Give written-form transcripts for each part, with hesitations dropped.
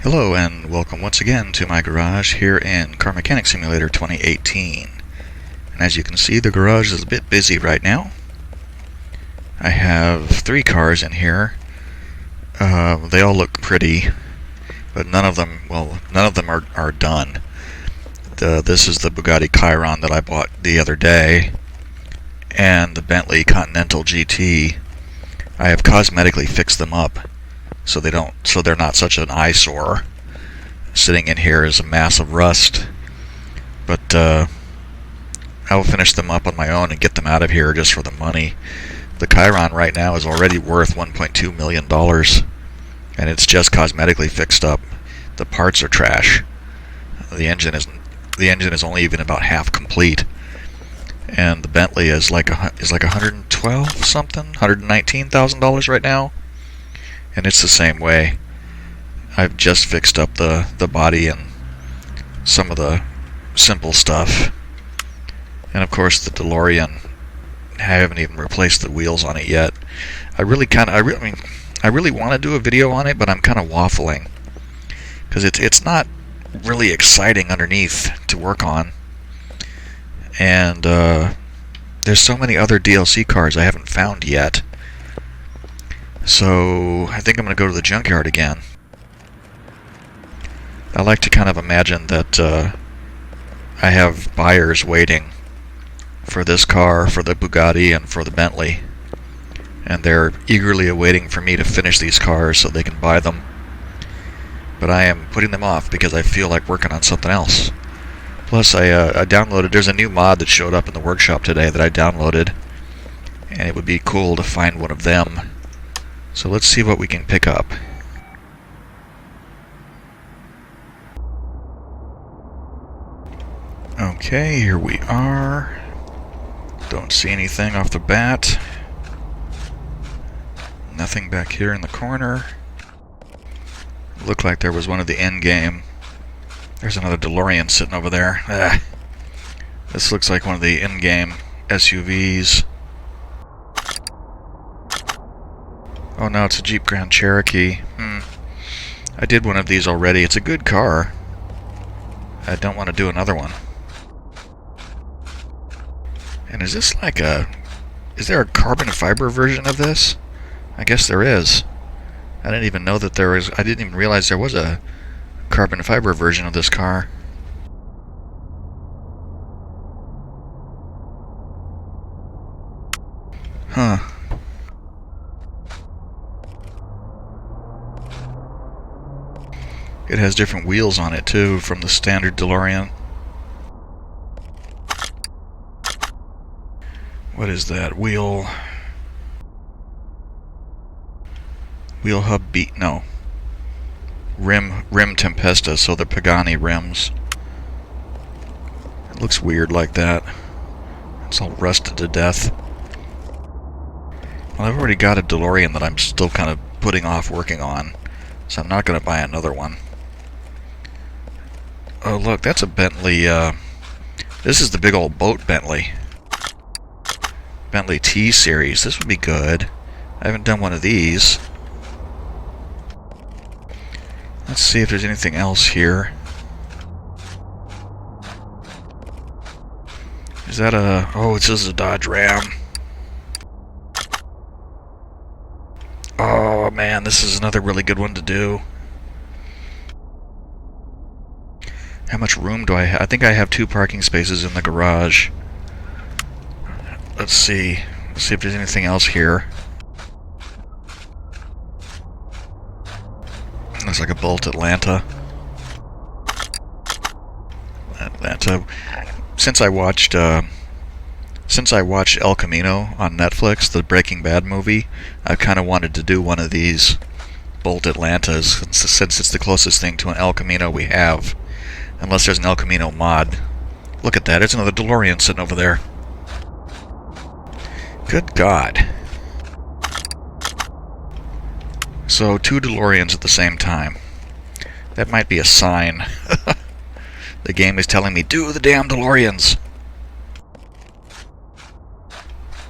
Hello and welcome once again to my garage here in Car Mechanic Simulator 2018. And as you can see, the garage is a bit busy right now. I have 3 cars in here. They all look pretty, but none of them are done. This is the Bugatti Chiron that I bought the other day, and the Bentley Continental GT. I have cosmetically fixed them up so they're not such an eyesore. Sitting in here is a mass of rust, but I will finish them up on my own and get them out of here just for the money. The Chiron right now is already worth $1.2 million, and it's just cosmetically fixed up. The parts are trash. The engine is only even about half complete, and the Bentley is like $112 something, $119,000 right now. And it's the same way. I've just fixed up the body and some of the simple stuff. And of course the DeLorean, I haven't even replaced the wheels on it yet. I really want to do a video on it, but I'm kind of waffling because it's not really exciting underneath to work on. And there's so many other DLC cars I haven't found yet. So I think I'm going to go to the Junkyard again. I like to kind of imagine that I have buyers waiting for this car, for the Bugatti, and for the Bentley. And they're eagerly awaiting for me to finish these cars so they can buy them. But I am putting them off because I feel like working on something else. Plus, I downloaded, there's a new mod that showed up in the workshop today that I downloaded. And it would be cool to find one of them. So let's see what we can pick up. Okay, here we are. Don't see anything off the bat. Nothing back here in the corner. Looked like there was one of the end game. There's another DeLorean sitting over there. This looks like one of the end game SUVs. Oh no, it's a Jeep Grand Cherokee. I did one of these already. It's a good car. I don't want to do another one. And is this like is there a carbon fiber version of this? I guess there is. I didn't even know that there was, I didn't even realize there was a carbon fiber version of this car. Huh. It has different wheels on it too from the standard DeLorean. What is that? Wheel hub beat, no. Rim Tempesta, so the Pagani rims. It looks weird like that. It's all rusted to death. Well, I've already got a DeLorean that I'm still kind of putting off working on, so I'm not going to buy another one. Oh look, that's a Bentley, this is the big old boat Bentley. Bentley T-Series, this would be good. I haven't done one of these. Let's see if there's anything else here. Is that a, oh, this is a Dodge Ram. Oh man, this is another really good one to do. How much room do I have? I think I have 2 parking spaces in the garage. Let's see. Let's see if there's anything else here. Looks like a Bolt Atlanta. Since I watched El Camino on Netflix, the Breaking Bad movie, I kind of wanted to do one of these Bolt Atlantas since it's the closest thing to an El Camino we have. Unless there's an El Camino mod. Look at that, there's another DeLorean sitting over there. Good God. So 2 DeLoreans at the same time. That might be a sign. The game is telling me, do the damn DeLoreans.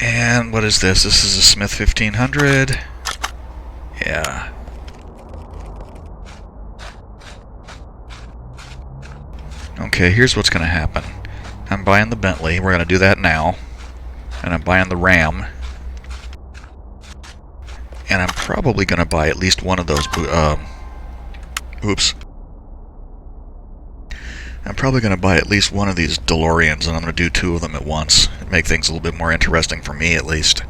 And what is this? This is a Smith 1500. Yeah. Okay, here's what's going to happen. I'm buying the Bentley. We're going to do that now. And I'm buying the Ram. And I'm probably going to buy at least one of those... oops. I'm probably going to buy at least one of these DeLoreans, and I'm going to do two of them at once. Make things a little bit more interesting for me, at least.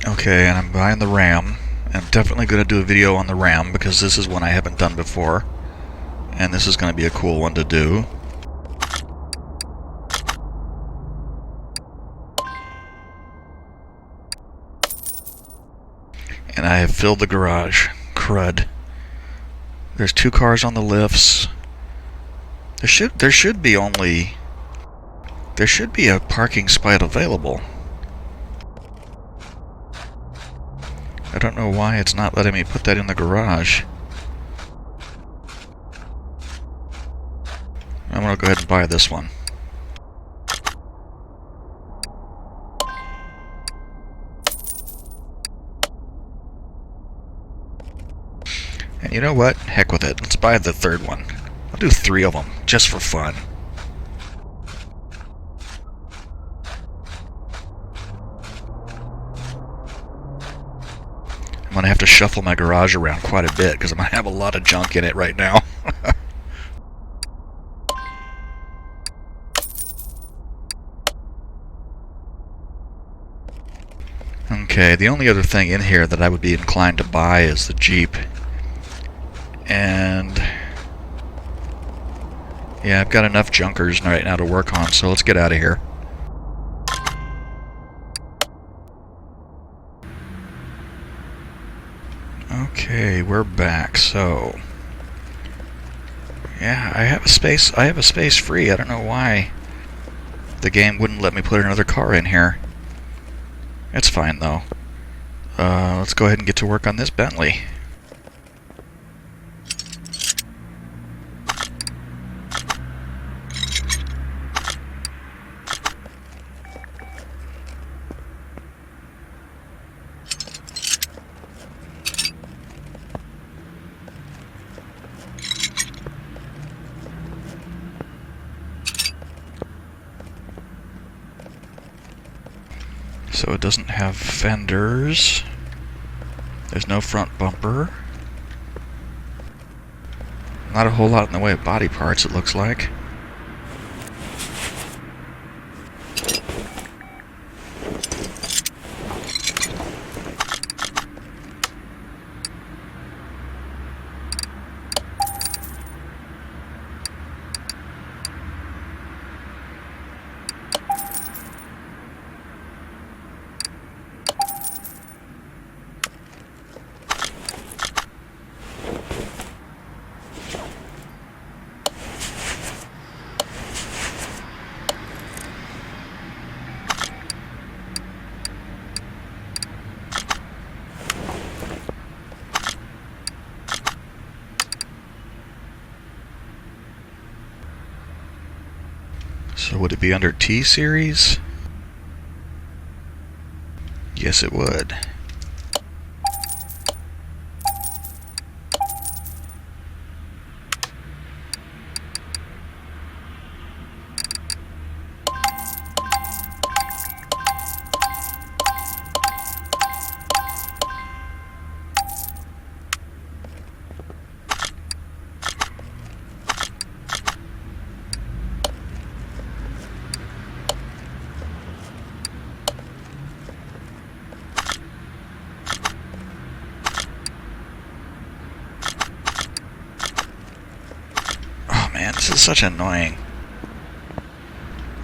Okay, and I'm buying the Ram. I'm definitely going to do a video on the Ram because this is one I haven't done before. And this is going to be a cool one to do. And I have filled the garage. Crud. There's 2 cars on the lifts. There should be a parking spot available. I don't know why it's not letting me put that in the garage. I'm gonna go ahead and buy this one. And you know what? Heck with it. Let's buy the third one. I'll do 3 of them, just for fun. I'm going to have to shuffle my garage around quite a bit because I'm going to have a lot of junk in it right now. Okay, the only other thing in here that I would be inclined to buy is the Jeep. And yeah, I've got enough junkers right now to work on, so let's get out of here. Okay, we're back. So yeah, I have a space free. I don't know why the game wouldn't let me put another car in here. It's fine though. Let's go ahead and get to work on this Bentley. So it doesn't have fenders. There's no front bumper. Not a whole lot in the way of body parts, it looks like. So would it be under T-Series? Yes, it would. Man, this is such annoying.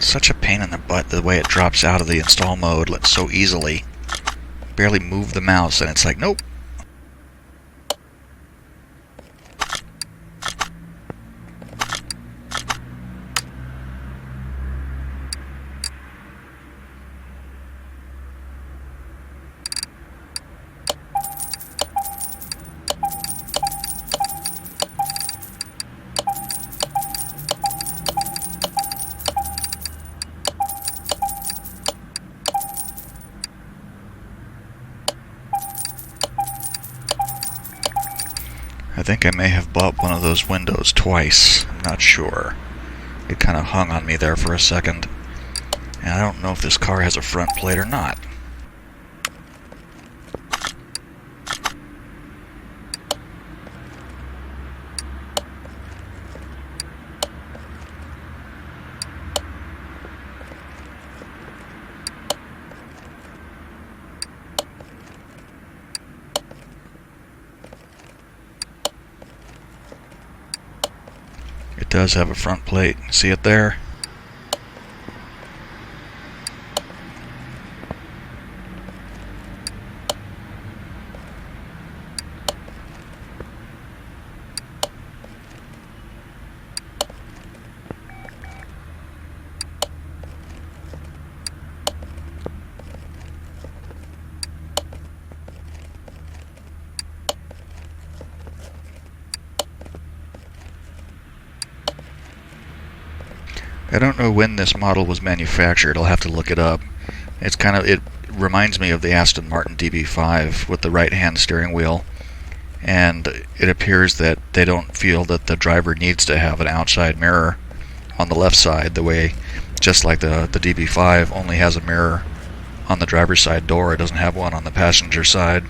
Such a pain in the butt the way it drops out of the install mode so easily. Barely move the mouse and it's like, nope. I think I may have bought one of those windows twice. I'm not sure. It kind of hung on me there for a second. And I don't know if this car has a front plate or not. It does have a front plate. See it there? I don't know when this model was manufactured. I'll have to look it up. It reminds me of the Aston Martin DB5 with the right-hand steering wheel, and it appears that they don't feel that the driver needs to have an outside mirror on the left side, the way, just like the DB5 only has a mirror on the driver's side door. It doesn't have one on the passenger side.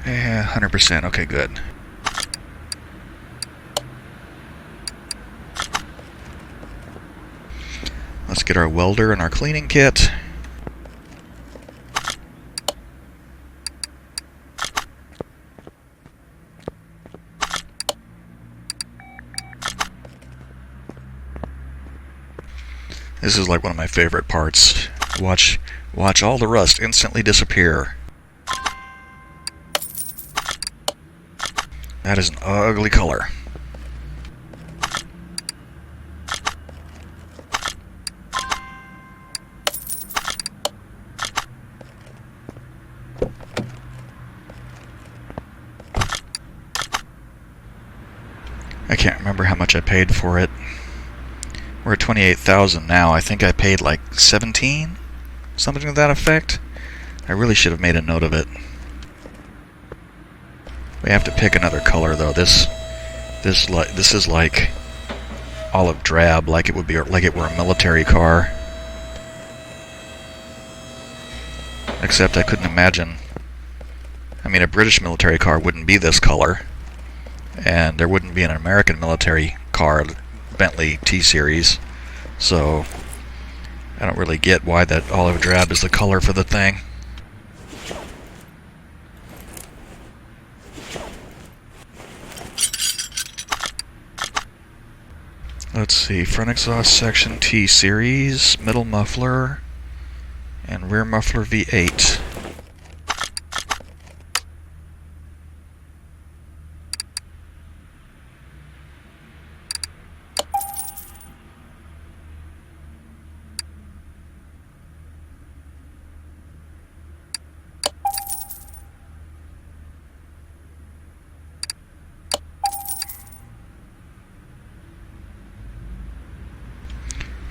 Yeah, 100%. Okay, good. Let's get our welder and our cleaning kit. This is like one of my favorite parts. Watch all the rust instantly disappear. That is an ugly color. I can't remember how much I paid for it. We're at 28,000 now. I think I paid like 17, something to that effect. I really should have made a note of it. We have to pick another color though. This is like olive drab, like it would be, like it were a military car. Except I couldn't imagine. I mean, a British military car wouldn't be this color. And there wouldn't be an American military car, Bentley T-Series, so I don't really get why that olive drab is the color for the thing. Let's see, front exhaust section T-Series, middle muffler, and rear muffler V8.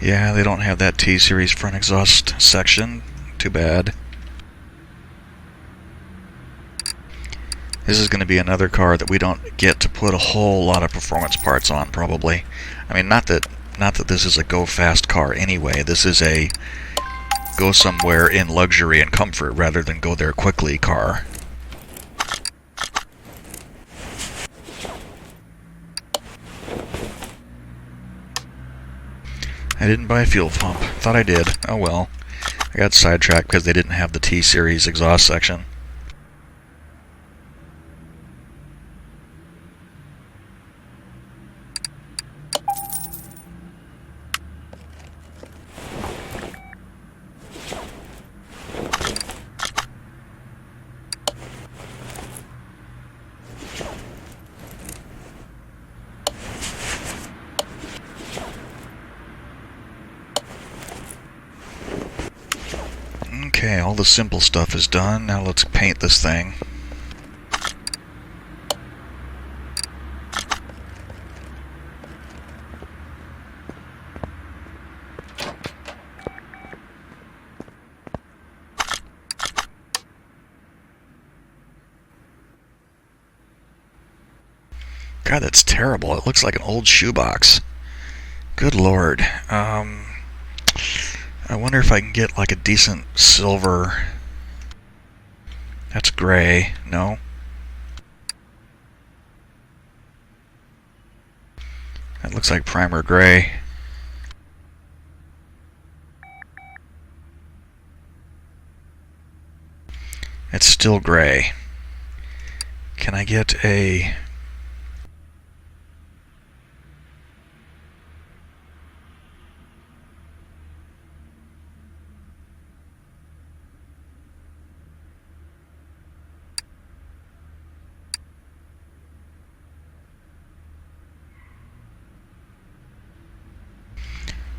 Yeah, they don't have that T-Series front exhaust section. Too bad. This is going to be another car that we don't get to put a whole lot of performance parts on, probably. I mean, not that this is a go-fast car anyway. This is a go somewhere in luxury and comfort rather than go there quickly car. I didn't buy a fuel pump. Thought I did. Oh well. I got sidetracked because they didn't have the T-Series exhaust section. Okay, all the simple stuff is done. Now let's paint this thing. God, that's terrible. It looks like an old shoebox. Good Lord. I wonder if I can get like a decent silver. That's gray. No. That looks like primer gray. It's still gray. Can I get a...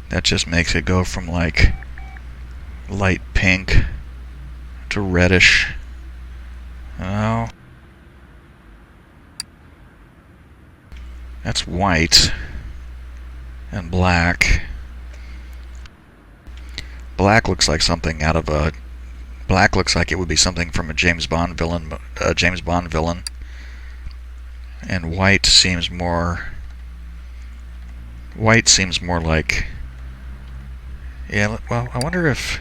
That just makes it go from like light pink to reddish. Oh. That's white and black. Black looks like something out of a... Black looks like it would be something from a James Bond villain. And white seems more... White seems more like... Yeah, well, I wonder if...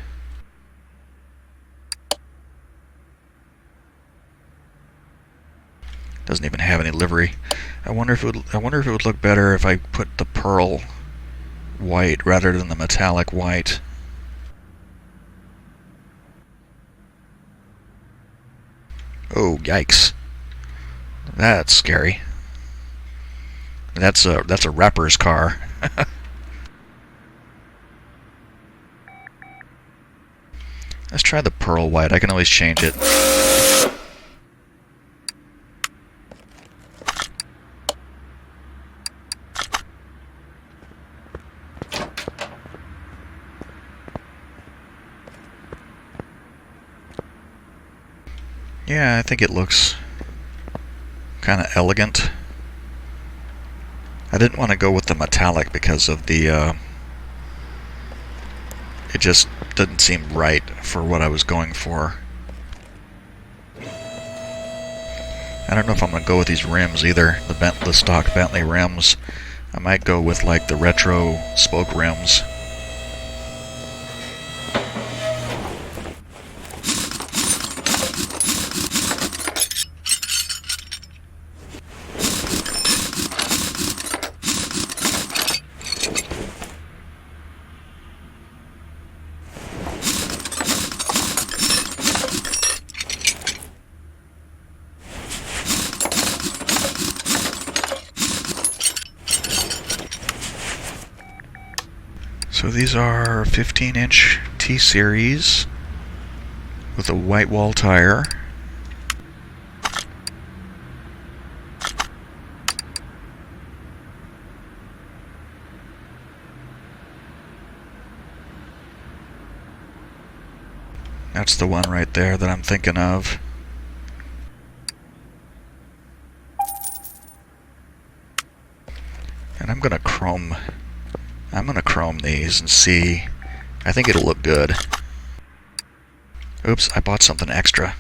Doesn't even have any livery. I wonder if it would look better if I put the pearl white rather than the metallic white. Oh, yikes. That's scary. That's a rapper's car. Let's try the pearl white. I can always change it. Yeah, I think it looks kind of elegant. I didn't want to go with the metallic because of the... it just didn't seem right for what I was going for. I don't know if I'm going to go with these rims either, the stock Bentley rims. I might go with like the retro spoke rims. So these are 15-inch T-Series with a white wall tire. That's the one right there that I'm thinking of. And I'm gonna chrome these and see. I think it'll look good. Oops, I bought something extra.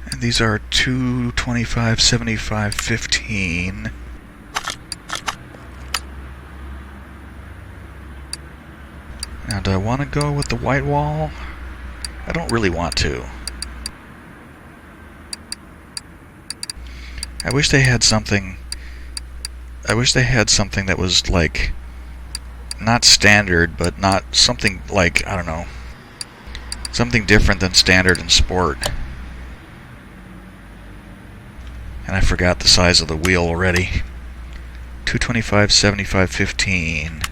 And these are 225, 75, 15. Now, do I want to go with the white wall? I don't really want to. I wish they had something that was like not standard, but not something like, I don't know, something different than standard and sport. And I forgot the size of the wheel already. 225, 75, 15.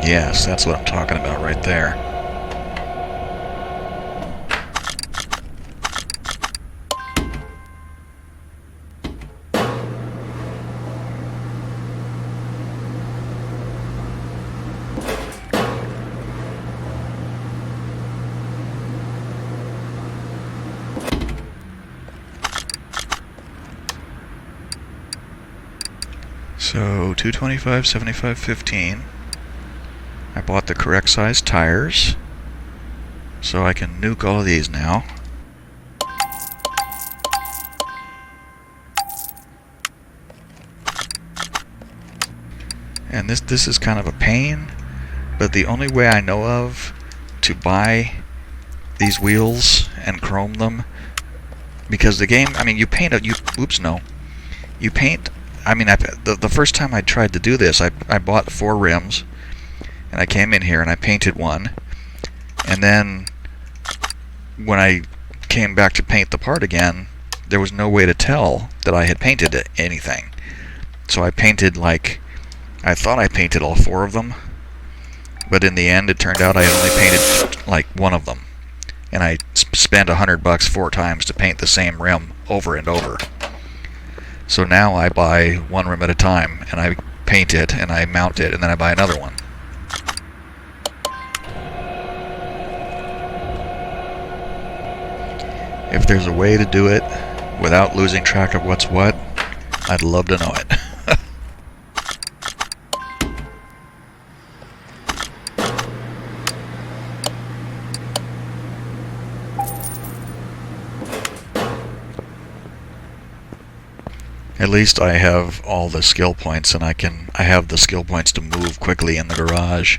Yes, that's what I'm talking about right there. So 225, 75, 15. I bought the correct size tires, so I can nuke all of these now. And this is kind of a pain, but the only way I know of to buy these wheels and chrome them, because the game, I mean, you paint a, you paint, I mean, the first time I tried to do this, I bought 4 rims, and I came in here and I painted one, and then when I came back to paint the part again, there was no way to tell that I had painted anything. So I painted I thought I painted all 4 of them, but in the end it turned out I had only painted like 1 of them. And I spent $100 4 times to paint the same rim over and over. So now I buy 1 rim at a time, and I paint it, and I mount it, and then I buy another one. If there's a way to do it without losing track of what's what, I'd love to know it. At least I have all the skill points, and I have the skill points to move quickly in the garage.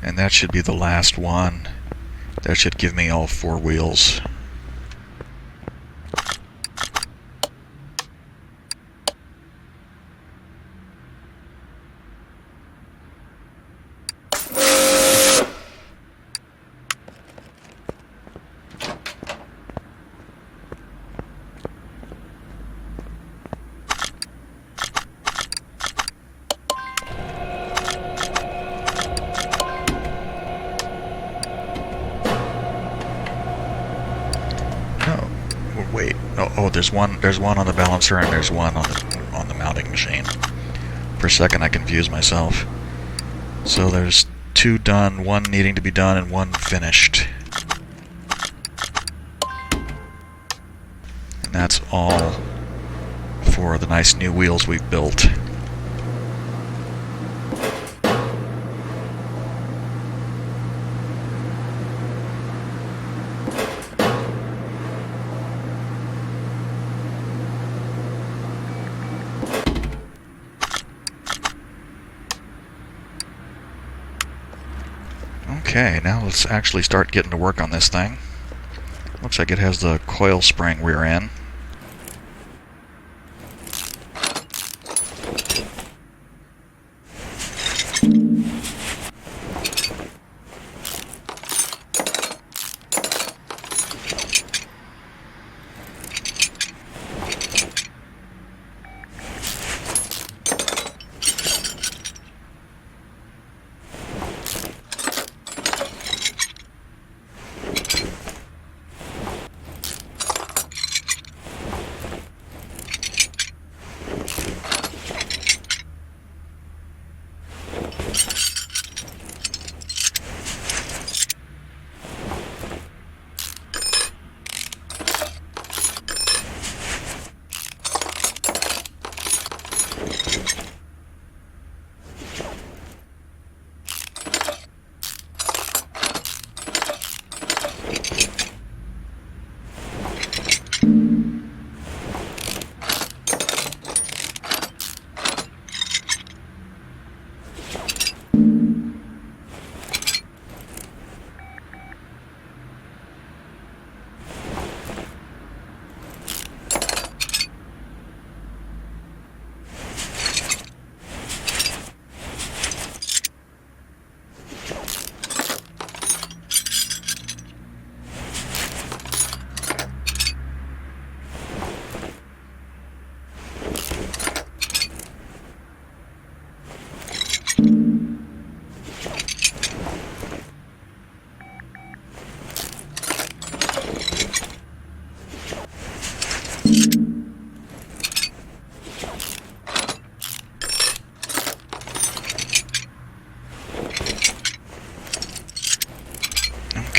And that should be the last one. That should give me all 4 wheels. Wait. Oh, there's one on the balancer and there's one on the mounting machine. For a second I confused myself. So there's 2 done, 1 needing to be done, and 1 finished. And that's all for the nice new wheels we've built. Okay, now let's actually start getting to work on this thing. Looks like it has the coil spring rear end.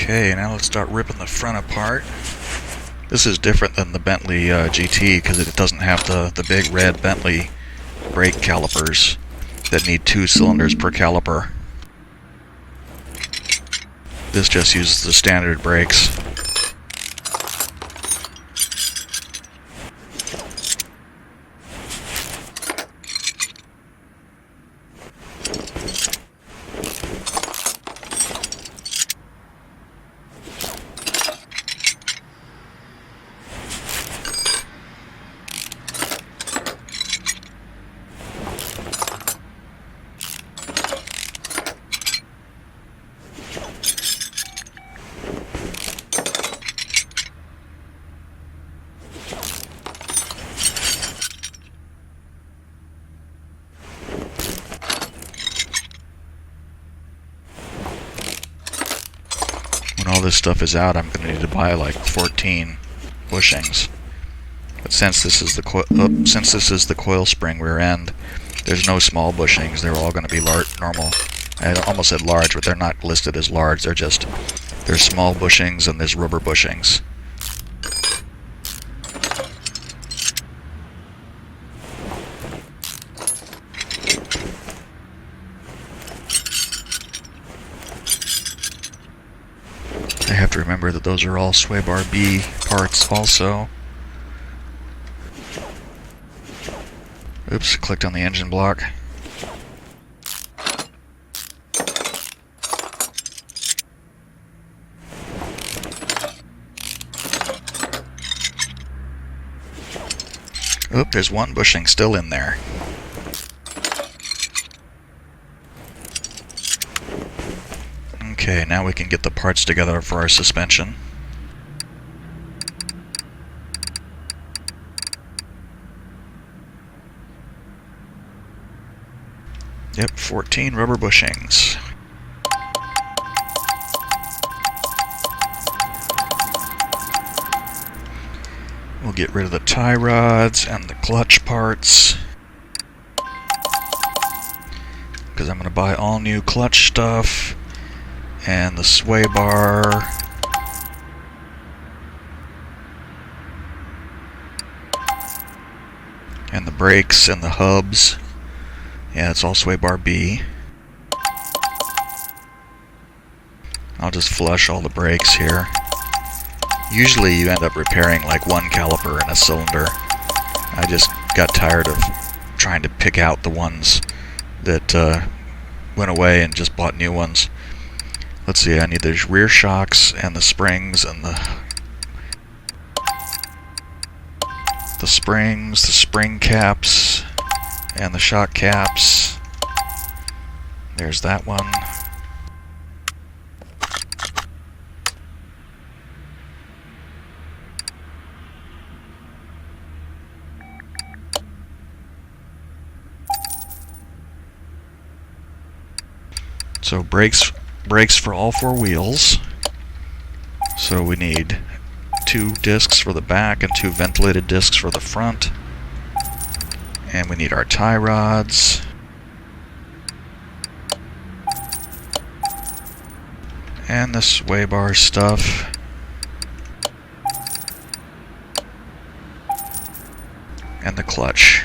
Okay, now let's start ripping the front apart. This is different than the Bentley GT because it doesn't have the big red Bentley brake calipers that need 2 cylinders per caliper. This just uses the standard brakes. When all this stuff is out, I'm going to need to buy like 14 bushings. But since this is the coil spring rear end, there's no small bushings. They're all going to be normal. I almost said large, but they're not listed as large. There's small bushings and there's rubber bushings. I have to remember that those are all sway bar B parts also. Oops, clicked on the engine block. Oop, there's one bushing still in there. Okay, now we can get the parts together for our suspension. Yep, 14 rubber bushings. We'll get rid of the tie rods and the clutch parts, because I'm going to buy all new clutch stuff and the sway bar. And the brakes and the hubs. Yeah, it's all sway bar B. I'll just flush all the brakes here. Usually you end up repairing like one caliper in a cylinder. I just got tired of trying to pick out the ones that went away and just bought new ones. Let's see, I need the rear shocks and the springs and the springs, the spring caps, and the shock caps. There's that one. So brakes for all 4 wheels. So we need 2 discs for the back and 2 ventilated discs for the front. And we need our tie rods. And the sway bar stuff. And the clutch.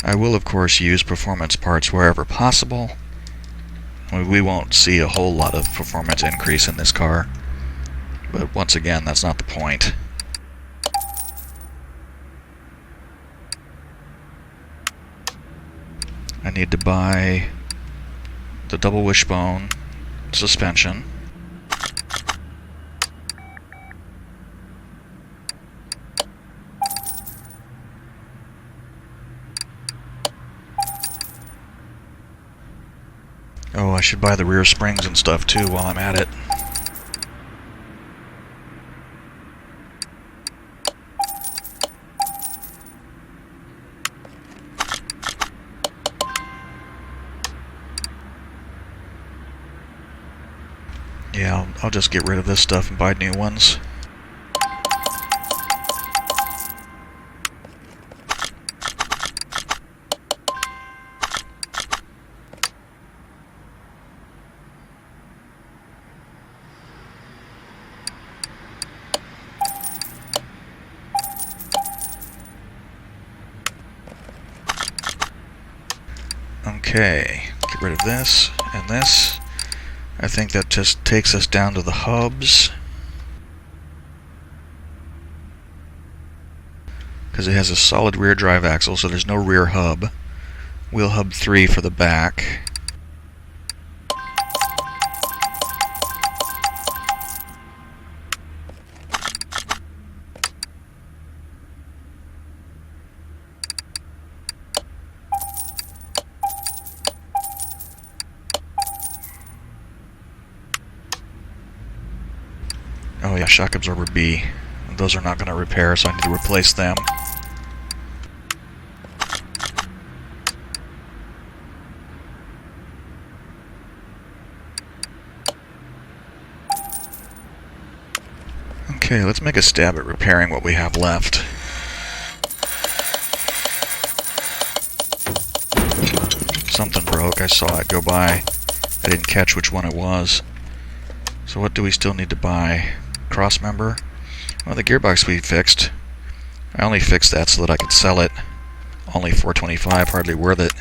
I will, of course, use performance parts wherever possible. We won't see a whole lot of performance increase in this car, but once again, that's not the point. I need to buy the double wishbone suspension. Oh, I should buy the rear springs and stuff too while I'm at it. Yeah, I'll just get rid of this stuff and buy new ones. Okay, get rid of this and this. I think that just takes us down to the hubs, because it has a solid rear drive axle, so there's no rear hub. Wheel hub 3 for the back. Oh yeah, shock absorber B. Those are not going to repair, so I need to replace them. Okay, let's make a stab at repairing what we have left. Something broke. I saw it go by. I didn't catch which one it was. So what do we still need to buy? Cross member? Well, the gearbox we fixed. I only fixed that so that I could sell it. Only $425, hardly worth it.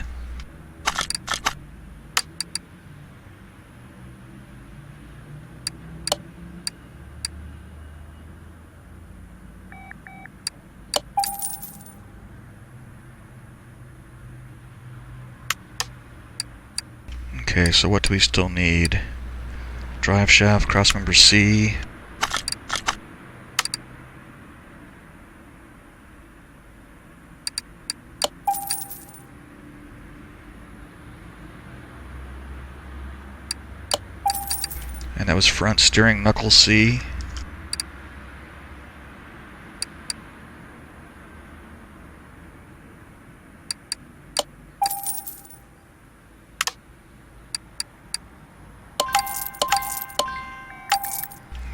Okay, so what do we still need? Drive shaft, cross member C. And that was front steering knuckle C.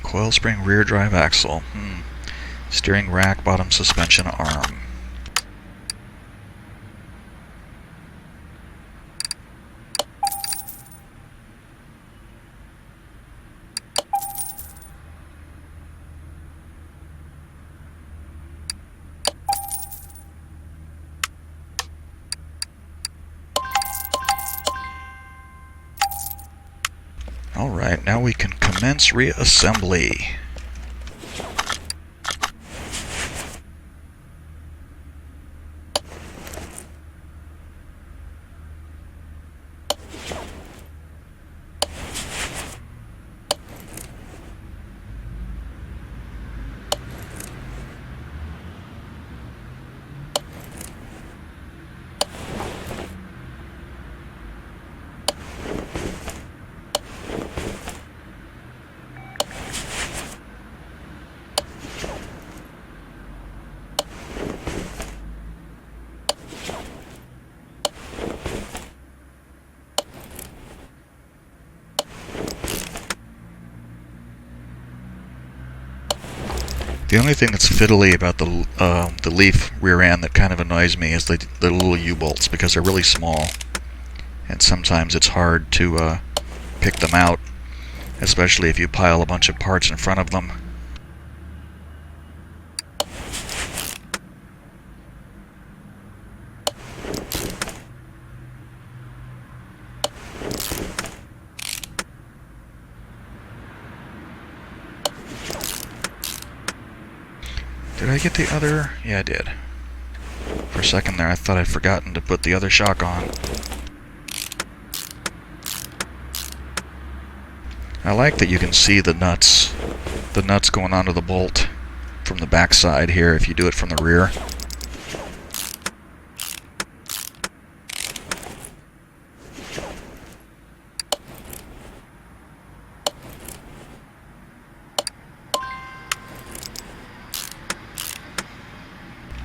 Coil spring rear drive axle. Steering rack bottom suspension arm. Alright, now we can commence reassembly. The only thing that's fiddly about the Leaf rear end that kind of annoys me is the little U-bolts, because they're really small, and sometimes it's hard to pick them out, especially if you pile a bunch of parts in front of them. Did I get the other? Yeah, I did. For a second there, I thought I'd forgotten to put the other shock on. I like that you can see the nuts going onto the bolt from the back side here if you do it from the rear.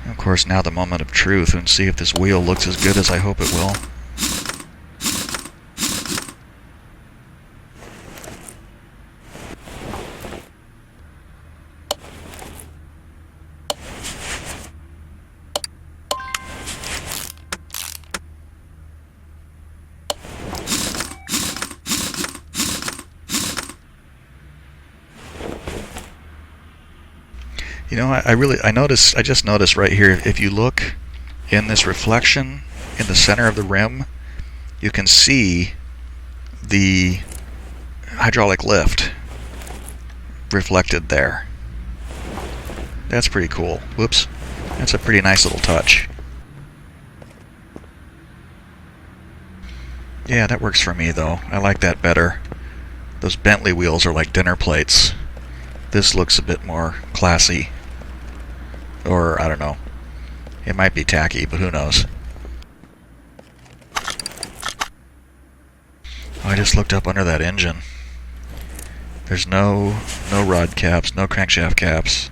Of course, now the moment of truth, and see if this wheel looks as good as I hope it will. You know, I just noticed right here, if you look in this reflection in the center of the rim, you can see the hydraulic lift reflected there. That's pretty cool. Whoops. That's a pretty nice little touch. Yeah, that works for me though. I like that better. Those Bentley wheels are like dinner plates. This looks a bit more classy. Or, I don't know. It might be tacky, but who knows. I just looked up under that engine. There's no rod caps, no crankshaft caps.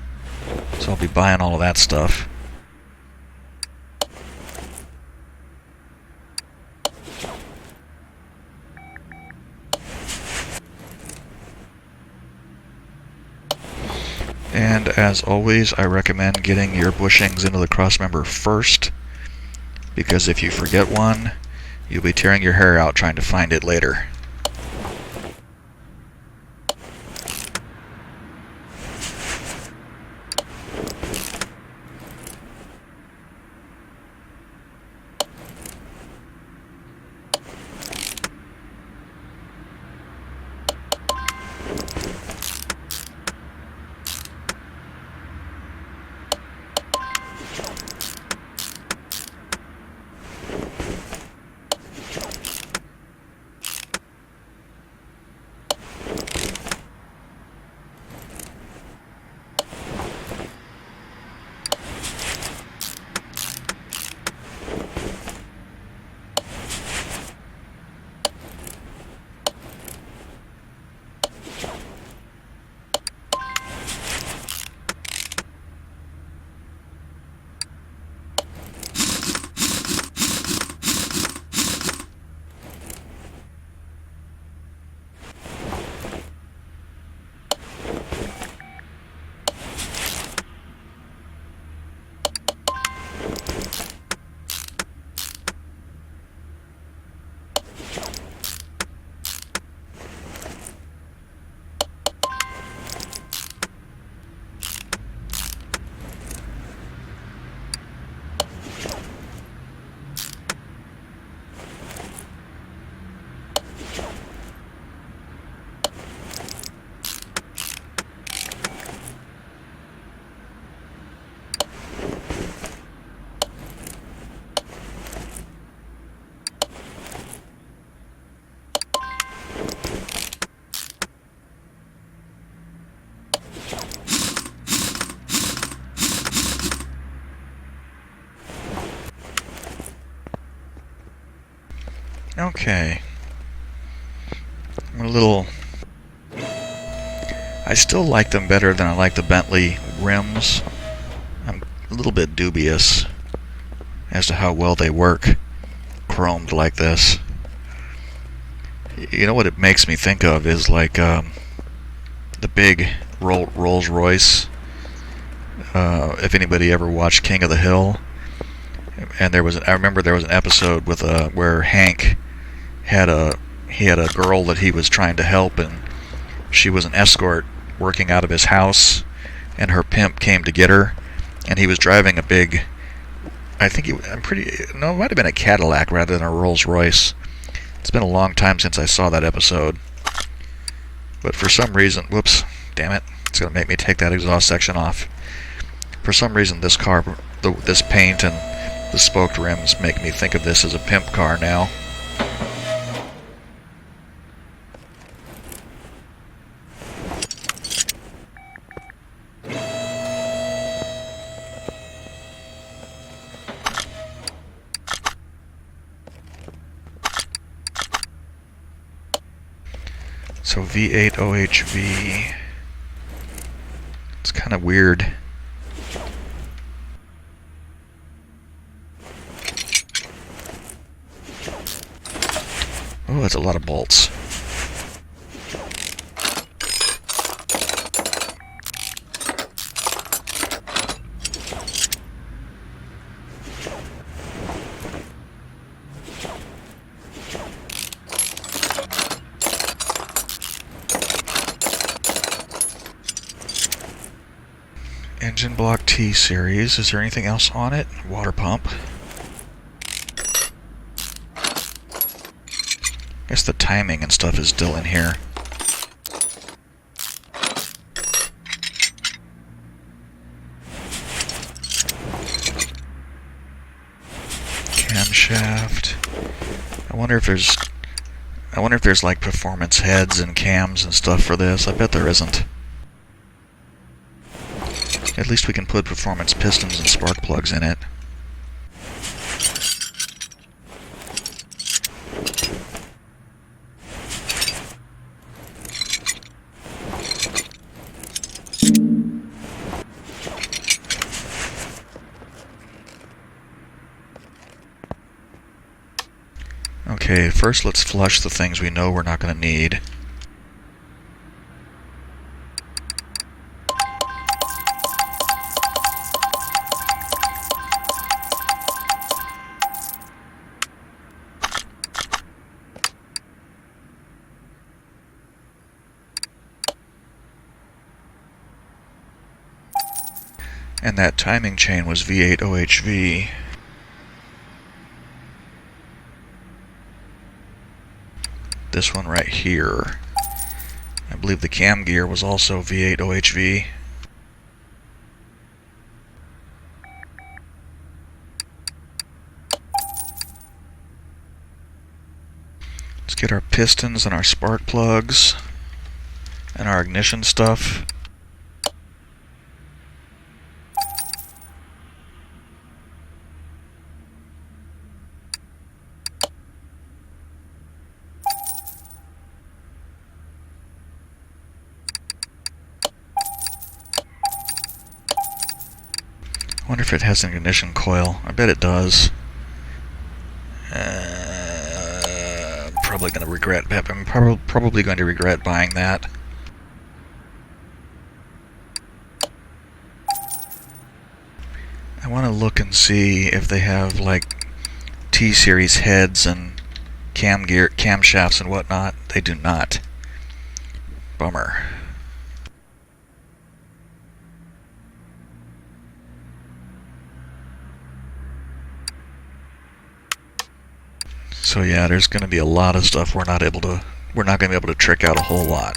So I'll be buying all of that stuff. And as always, I recommend getting your bushings into the crossmember first, because if you forget one, you'll be tearing your hair out trying to find it later. Okay. I still like them better than I like the Bentley rims. I'm a little bit dubious as to how well they work chromed like this. You know what it makes me think of is like the big Rolls Royce. If anybody ever watched King of the Hill, and I remember there was an episode with where Hank had a girl that he was trying to help, and she was an escort working out of his house, and her pimp came to get her, and he was driving a big, it might have been a Cadillac rather than a Rolls Royce. It's been a long time since I saw that episode, but for some reason, whoops, damn it, it's gonna make me take that exhaust section off. For some reason, this car, this paint and the spoked rims make me think of this as a pimp car now. So V8 OHV, it's kind of weird. Oh, that's a lot of bolts. Engine block T series. Is there anything else on it? Water pump. guess the timing and stuff is still in here. Camshaft. I wonder if there's like performance heads and cams and stuff for this. I bet there isn't. At least we can put performance pistons and spark plugs in it. Okay, first let's flush the things we know we're not going to need. And that timing chain was V8 OHV. This one right here. I believe the cam gear was also V8 OHV. Let's get our pistons and our spark plugs and our ignition stuff. I wonder if it has an ignition coil. I bet it does. Probably going to regret. I'm probably going to regret buying that. I want to look and see if they have like T-series heads and camshafts and whatnot. They do not. Bummer. So yeah, there's going to be a lot of stuff we're not going to be able to trick out a whole lot.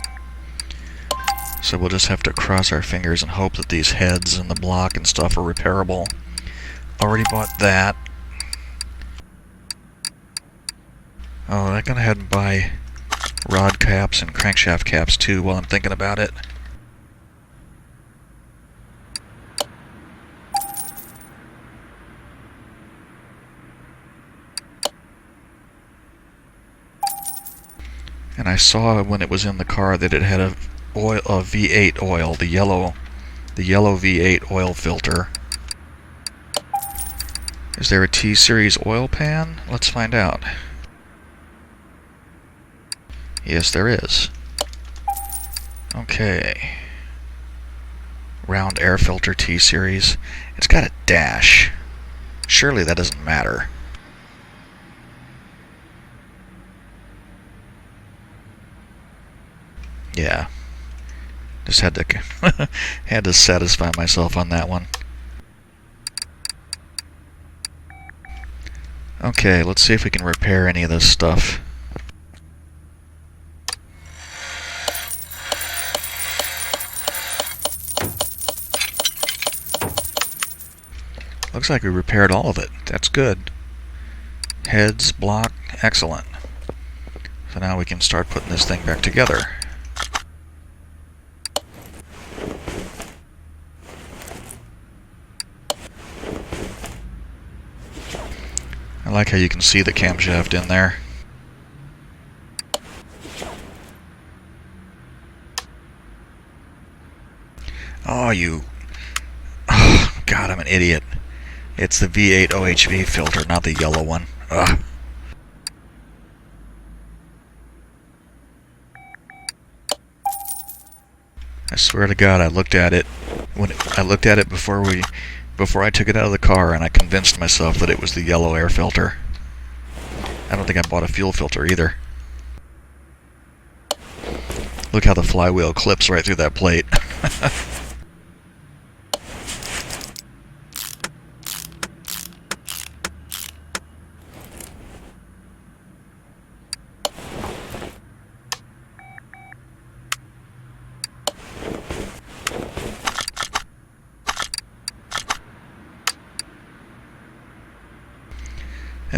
So we'll just have to cross our fingers and hope that these heads and the block and stuff are repairable. Already bought that. Oh, I'm going to head and buy rod caps and crankshaft caps too while I'm thinking about it. And I saw when it was in the car that it had a V8 oil, the yellow V8 oil filter. Is there a T-series oil pan? Let's find out. Yes, there is. Okay. Round air filter T-series. It's got a dash. Surely that doesn't matter. Yeah, just had to satisfy myself on that one. Okay, let's see if we can repair any of this stuff. Looks like we repaired all of it. That's good. Heads, block, excellent. So now we can start putting this thing back together. I like how you can see the camshaft in there. Oh, God, I'm an idiot. It's the V8 OHV filter, not the yellow one. Ugh. I swear to God, I looked at it before I took it out of the car, and I convinced myself that it was the yellow air filter. I don't think I bought a fuel filter either. Look how the flywheel clips right through that plate.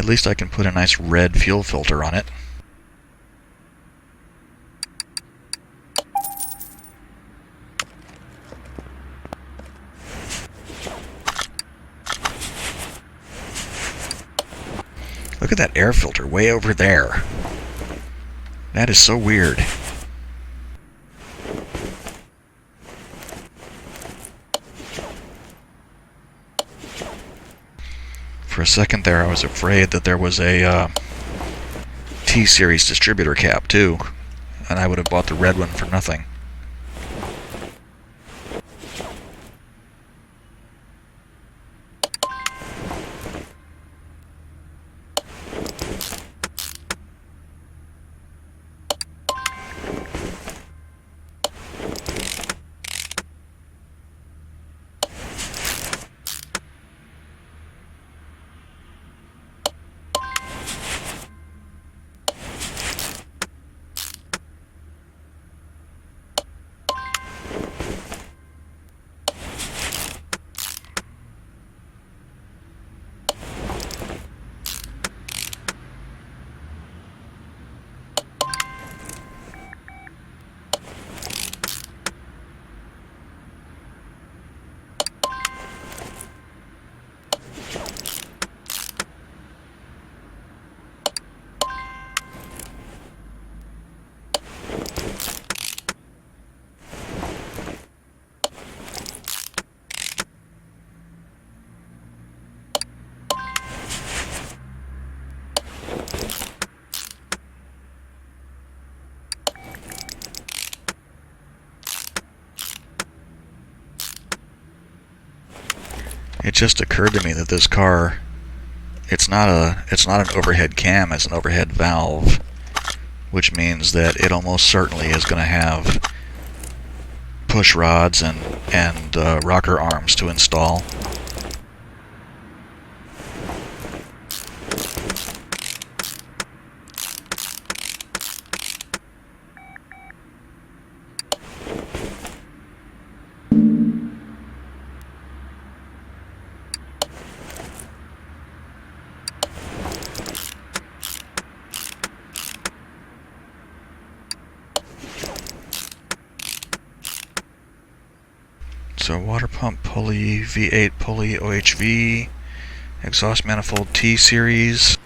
At least I can put a nice red fuel filter on it. Look at that air filter way over there. That is so weird. For a second there, I was afraid that there was a T-Series distributor cap, too. And I would have bought the red one for nothing. It just occurred to me that this car, it's not an overhead cam, it's an overhead valve, which means that it almost certainly is going to have push rods and rocker arms to install. So water pump pulley, V8 pulley, OHV, exhaust manifold T-Series.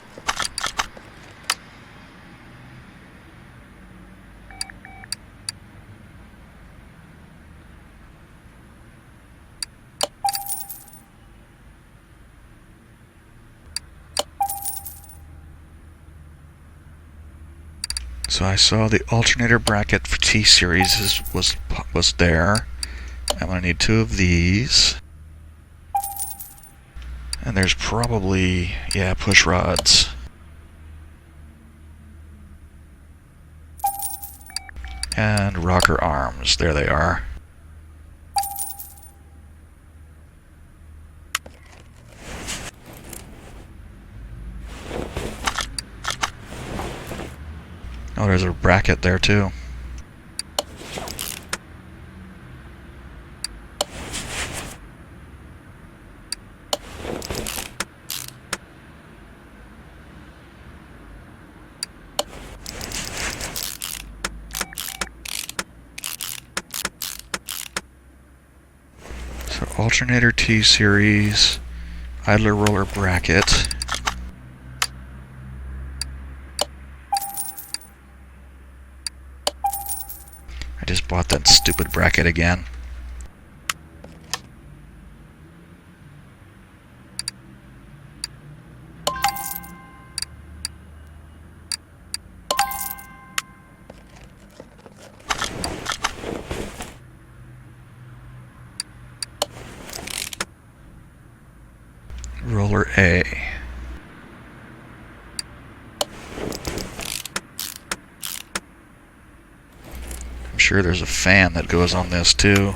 So I saw the alternator bracket for T-Series was there. I'm going to need 2 of these. And there's probably, yeah, push rods. And rocker arms. There they are. Oh, there's a bracket there too. So alternator T-Series, idler roller bracket. I just bought that stupid bracket again. Roller A. I'm sure there's a fan that goes on this too.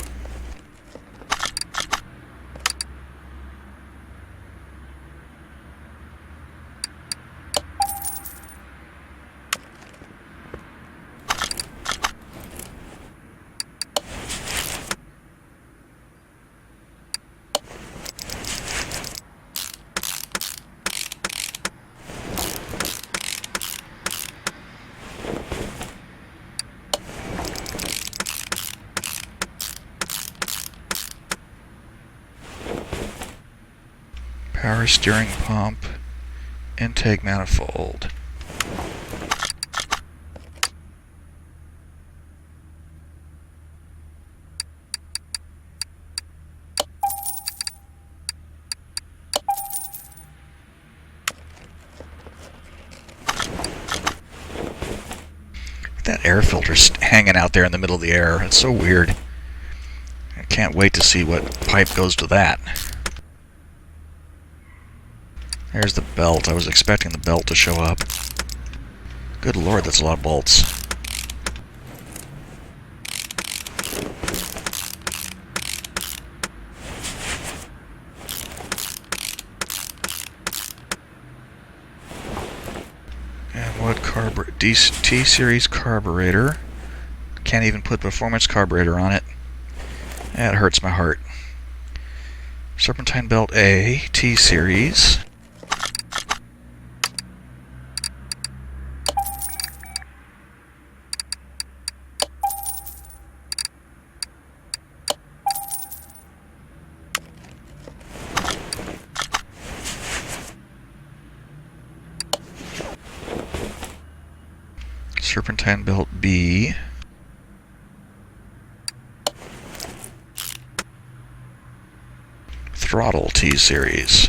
power steering pump, intake manifold. That air filter's hanging out there in the middle of the air. It's so weird. I can't wait to see what pipe goes to that. There's the belt. I was expecting the belt to show up. Good lord, that's a lot of bolts. And what T-Series carburetor. Can't even put performance carburetor on it. That hurts my heart. Serpentine belt A, T-Series. Serpentine belt B. Throttle T-Series.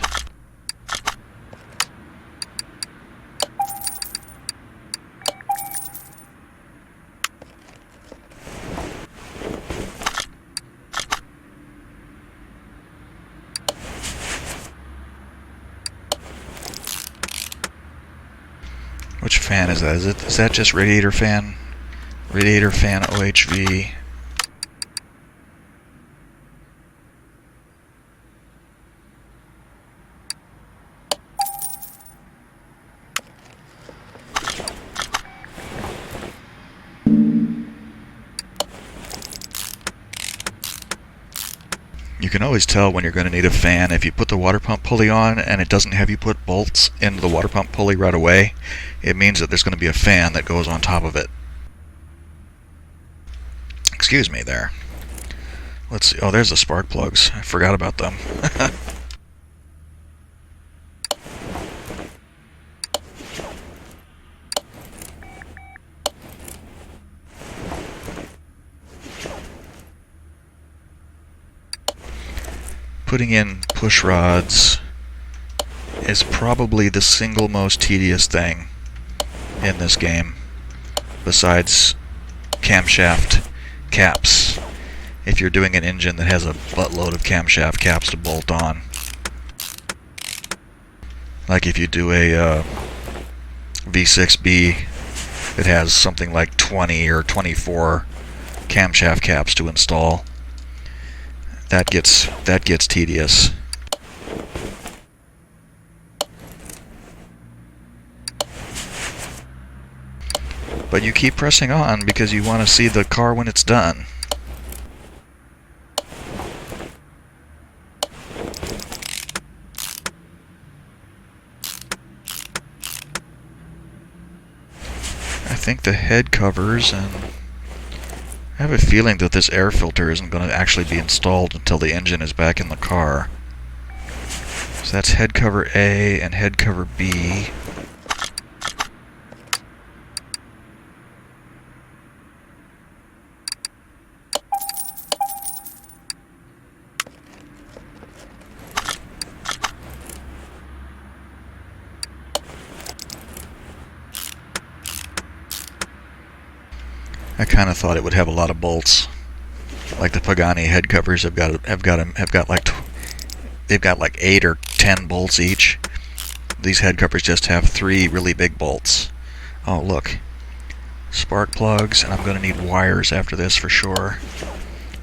Which fan is that? Is that just radiator fan? Radiator fan OHV. You can always tell when you're going to need a fan if you put the water pump pulley on and it doesn't have you put bolts into the water pump pulley right away. It means that there's going to be a fan that goes on top of it. Excuse me there. Let's see. Oh, there's the spark plugs. I forgot about them. Putting in push rods is probably the single most tedious thing in this game, besides camshaft caps, if you're doing an engine that has a buttload of camshaft caps to bolt on. Like if you do a V6B, it has something like 20 or 24 camshaft caps to install. That gets tedious. But you keep pressing on because you want to see the car when it's done. I think the head covers, and I have a feeling that this air filter isn't going to actually be installed until the engine is back in the car. So that's head cover A and head cover B. I kind of thought it would have a lot of bolts, like the Pagani head covers have got like 8 or 10 bolts each. These head covers just have 3 really big bolts. Oh look, spark plugs, and I'm going to need wires after this for sure,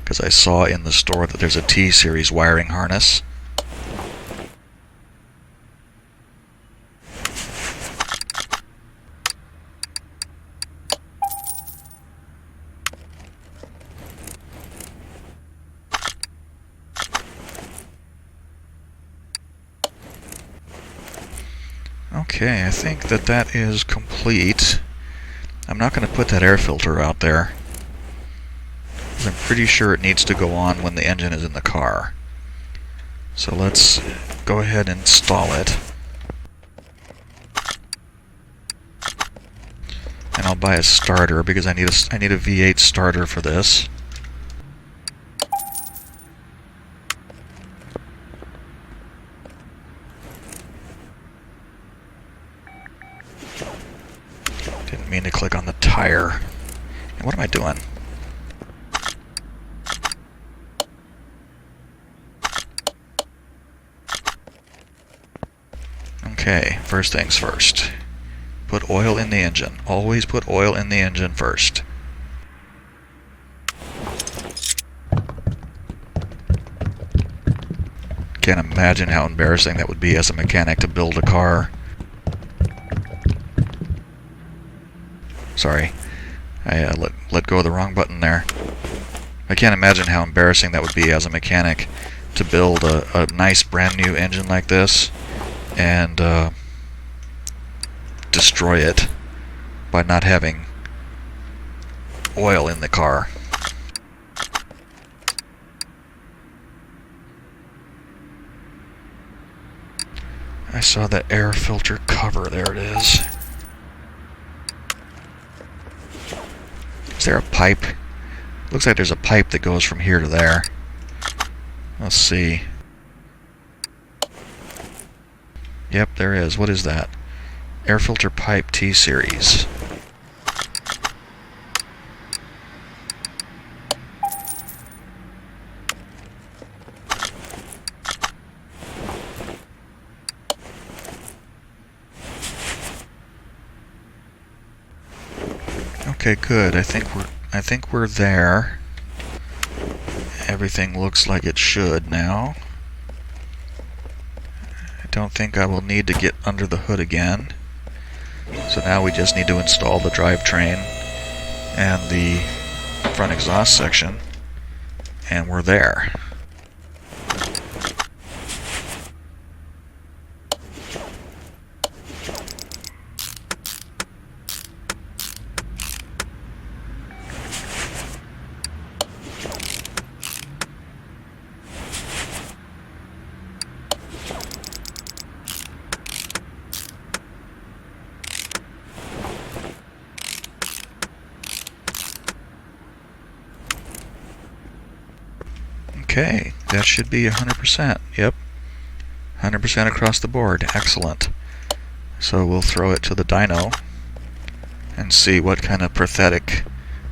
because I saw in the store that there's a T-Series wiring harness. Okay, I think that is complete. I'm not going to put that air filter out there, I'm pretty sure it needs to go on when the engine is in the car. So let's go ahead and install it. And I'll buy a starter because I need a V8 starter for this. Didn't mean to click on the tire. And what am I doing? Okay, first things first. Put oil in the engine. Always put oil in the engine first. Can't imagine how embarrassing that would be as a mechanic to build a car. Sorry, I let go of the wrong button there. I can't imagine how embarrassing that would be as a mechanic to build a nice brand new engine like this and destroy it by not having oil in the car. I saw the air filter cover. There it is. Is there a pipe? Looks like there's a pipe that goes from here to there. Let's see. Yep, there is. What is that? Air filter pipe T-series. Okay, good. I think we're there. Everything looks like it should now. I don't think I will need to get under the hood again. So now we just need to install the drivetrain and the front exhaust section, and we're there. Okay, that should be 100%. Yep, 100% across the board. Excellent. So we'll throw it to the dyno and see what kind of pathetic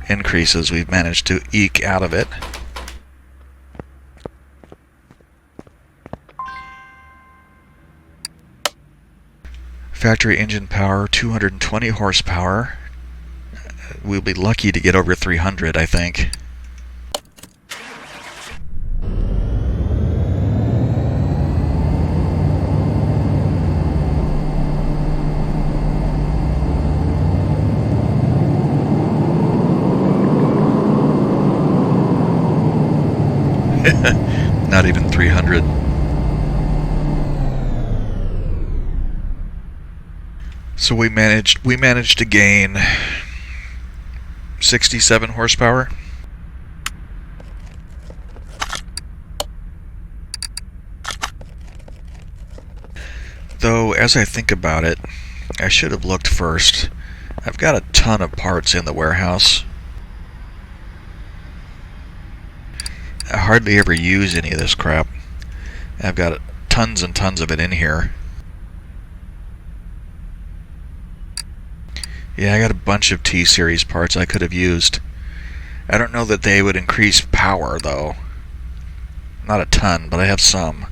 increases we've managed to eke out of it. Factory engine power, 220 horsepower. We'll be lucky to get over 300, I think. Not even 300. So we managed to gain 67 horsepower. Though, as I think about it, I should have looked first. I've got a ton of parts in the warehouse. I hardly ever use any of this crap. I've got tons and tons of it in here. Yeah, I got a bunch of T-series parts I could have used. I don't know that they would increase power, though. Not a ton, but I have some.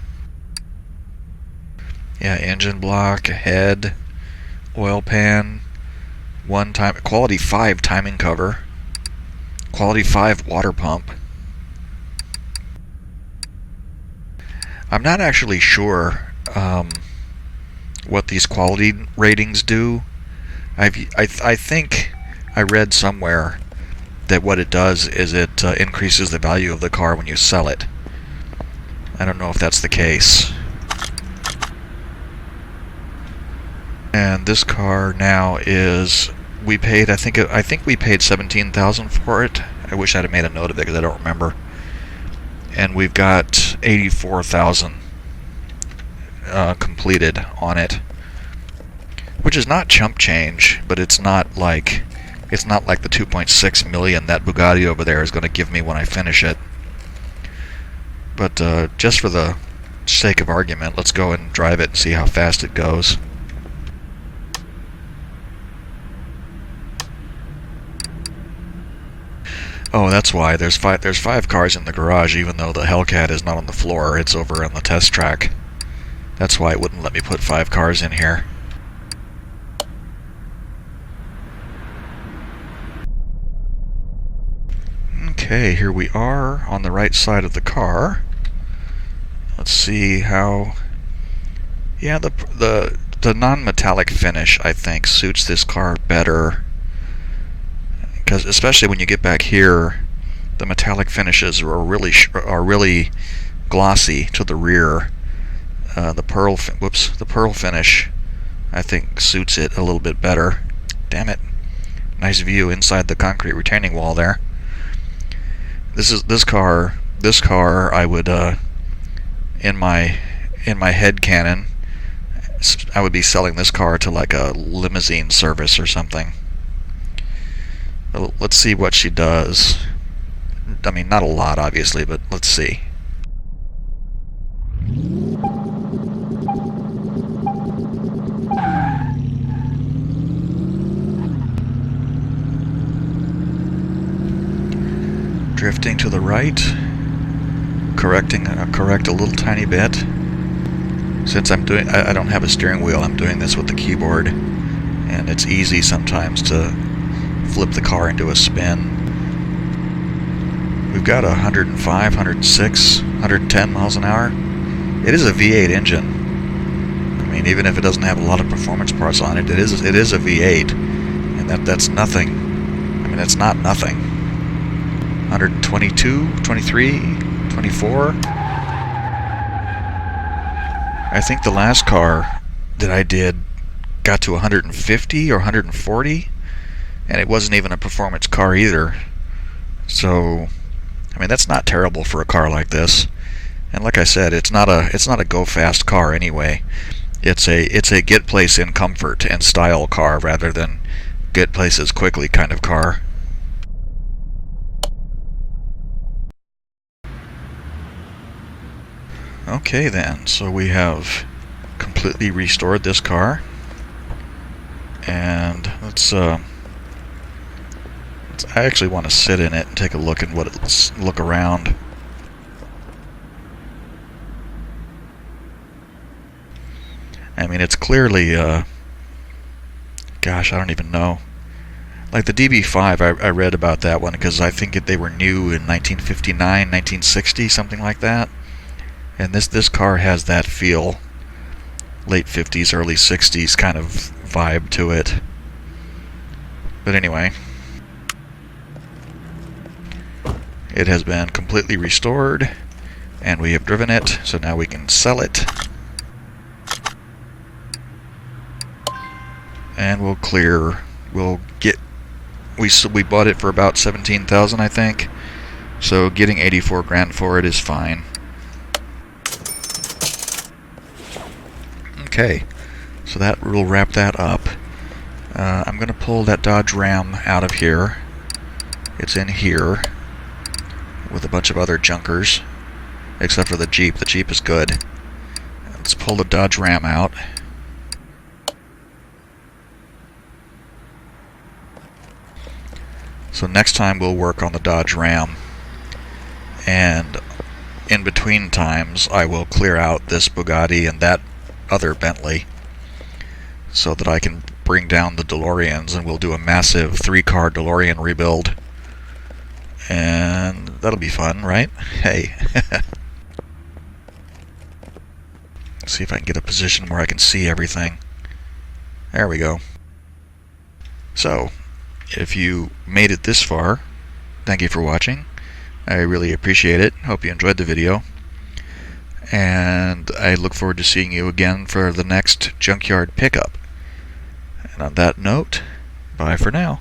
Yeah, engine block, head, oil pan, quality 5 timing cover, quality 5 water pump. I'm not actually sure what these quality ratings do. I think I read somewhere that what it does is it increases the value of the car when you sell it. I don't know if that's the case. And this car now is, we paid, I think we paid $17,000 for it. I wish I'd have made a note of it because I don't remember. And we've got $84,000 completed on it, which is not chump change, but it's not like the 2.6 million that Bugatti over there is going to give me when I finish it. But just for the sake of argument, let's go and drive it and see how fast it goes. Oh, that's why there's five cars in the garage, even though the Hellcat is not on the floor. It's over on the test track. That's why it wouldn't let me put 5 cars in here. Okay, here we are on the right side of the car. Let's see how... Yeah, the non-metallic finish, I think, suits this car better. Because especially when you get back here, the metallic finishes are really glossy to the rear. The pearl finish, I think, suits it a little bit better. Damn it! Nice view inside the concrete retaining wall there. This car. I would in my head canon, I would be selling this car to like a limousine service or something. Let's see what she does. I mean, not a lot, obviously, but let's see. Drifting to the right, correct a little tiny bit. Since I don't have a steering wheel, I'm doing this with the keyboard, and it's easy sometimes to flip the car into a spin. We've got 105, 106, 110 miles an hour. It is a V8 engine. I mean, even if it doesn't have a lot of performance parts on it, it is a V8, and that's nothing. I mean, that's not nothing. 122, 23, 24. I think the last car that I did got to 150 or 140. And it wasn't even a performance car either. So, I mean, that's not terrible for a car like this. And like I said, it's not a go fast car anyway. It's a get place in comfort and style car rather than get places quickly kind of car. Okay then, so we have completely restored this car, and I actually want to sit in it and take a look and look around. I mean, it's clearly, gosh, I don't even know. Like the DB5, I read about that one because I think they were new in 1959, 1960, something like that. And this car has that feel, late 50s, early 60s kind of vibe to it. But anyway, it has been completely restored, and we have driven it, so now we can sell it. And we bought it for about 17,000, I think. So getting 84 grand for it is fine. Okay, so that will wrap that up. I'm going to pull that Dodge Ram out of here. It's in here with a bunch of other junkers, except for the Jeep. The Jeep is good. Let's pull the Dodge Ram out. So next time we'll work on the Dodge Ram, and in between times I will clear out this Bugatti and that other Bentley so that I can bring down the DeLoreans, and we'll do a massive 3-car DeLorean rebuild. And that'll be fun, right? Hey. See if I can get a position where I can see everything. There we go. So, if you made it this far, thank you for watching. I really appreciate it. Hope you enjoyed the video. And I look forward to seeing you again for the next Junkyard pickup. And on that note, bye for now.